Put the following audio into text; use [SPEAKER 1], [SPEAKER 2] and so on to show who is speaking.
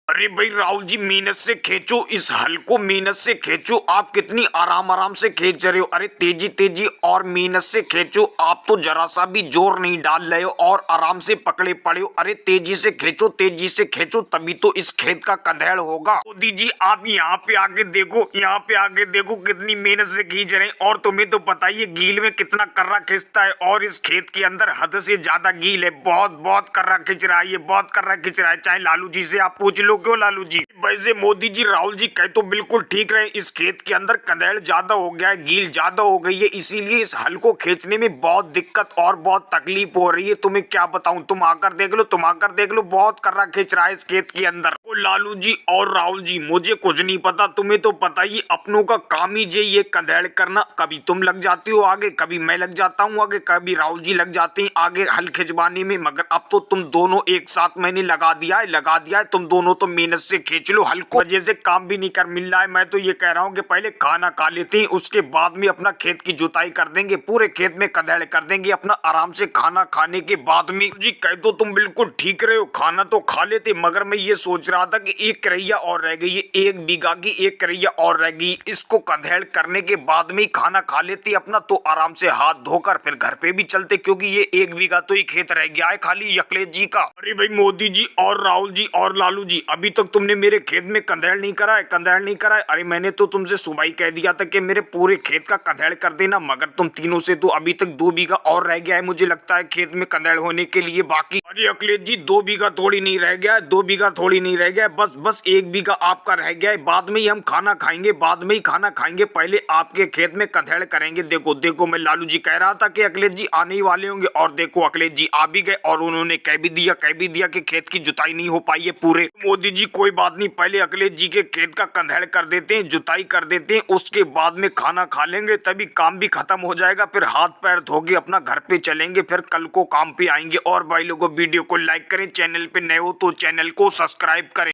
[SPEAKER 1] अरे भाई राहुल जी, मेहनत से खींचो इस हल को, मेहनत से खींचो। आप कितनी आराम आराम से खींच रहे हो। अरे तेजी तेजी और मेहनत से खींचो। आप तो जरा सा भी जोर नहीं डाल रहे हो और आराम से पकड़े पड़े हो। अरे तेजी से खींचो, तेजी से खींचो, तभी तो इस खेत का कंधेड़ होगा। मोदी जी आप यहाँ पे आके देखो, यहाँ पे आके देखो कितनी मेहनत से खींच रहे हैं। और तुम्हें तो पता ही है गील में कितना कर्रा खींचता है, और इस खेत के अंदर हद से ज्यादा गील है। बहुत बहुत कर्रा खींच रहा है, ये बहुत कर्रा खींच रहा है। चाहे लालू जी से आप पूछ लो। क्यों लालू जी? वैसे मोदी जी राहुल जी कह तो बिल्कुल ठीक रहे। इस खेत के अंदर कंधेड़ ज्यादा हो गया है, गील ज्यादा हो गई है, इसीलिए इस हल को खींचने में बहुत दिक्कत और बहुत तकलीफ हो रही है। तुम्हें क्या बताऊं, तुम आकर देख लो, तुम आकर देख लो, बहुत कर्रा खींच रहा है इस खेत के अंदर। ओ लालू जी और राहुल जी, मुझे कुछ नहीं पता, तुम्हें तो पता ही। अपनों का काम ही ये कंधेड़ करना। कभी तुम लग जाती हो आगे, कभी मैं लग जाता हूँ आगे, कभी राहुल जी लग जाते हैं आगे हल खिंचवाने में। मगर अब तो तुम दोनों एक साथ मैंने लगा दिया है। तुम दोनों तो मेहनत से खींच लो हल को। वजह से काम भी नहीं कर मिल रहा है। मैं तो ये कह रहा हूँ कि पहले खाना खा लेते हैं, उसके बाद में अपना खेत की जुताई कर देंगे, पूरे खेत में कंधेड़ कर देंगे अपना आराम से खाना खाने के बाद में। जी कह दो, तुम बिल्कुल ठीक रहे हो। खाना तो खा लेते, मगर मैं ये सोच रहा था कि एक करैया और रह गई है, 1 बीघा की 1 करैया और रह गई। इसको कंधेड़ करने के बाद में ही खाना खा लेते अपना, तो आराम से हाथ धोकर फिर घर पे भी चलते, क्योंकि ये 1 बीघा तो ही खेत रह गया है खाली अखिलेश जी का। अरे भाई मोदी जी और राहुल जी और लालू जी, अभी तक तुमने मेरे खेत में कंधेड़ नहीं करा है, कंधेड़ नहीं करा है। अरे मैंने तो तुमसे सुबह ही कह दिया था कि मेरे पूरे खेत का कंधेड़ कर देना, मगर तुम तीनों से तो अभी तक 2 बीघा और रह गया है मुझे लगता है खेत में कंधेड़ होने के लिए बाकी। अरे अखिलेश जी 2 बीघा थोड़ी नहीं रह गया है, 2 बीघा थोड़ी नहीं रह गया है, बस 1 बीघा आपका रह गया है। बाद में ही हम खाना खाएंगे, बाद में ही खाना खाएंगे, पहले आपके खेत में कंधेड़ करेंगे। देखो देखो, मैं लालू जी कह रहा था कि अखिलेश जी आने ही वाले होंगे, और देखो अखिलेश जी आ भी गए, और उन्होंने कह भी दिया कि खेत की जुताई नहीं हो पाई है पूरे। मोदी जी कोई बात नहीं, पहले अखिलेश जी के खेत का कंधेड़ कर देते हैं, जुताई कर देते हैं, उसके बाद में खाना खा लेंगे, तभी काम भी खत्म हो जाएगा। फिर हाथ पैर धो के अपना घर पे चलेंगे, फिर कल को काम पे आएंगे। और भाई लोगों वीडियो को लाइक करें, चैनल पे नए हो तो चैनल को सब्सक्राइब करें।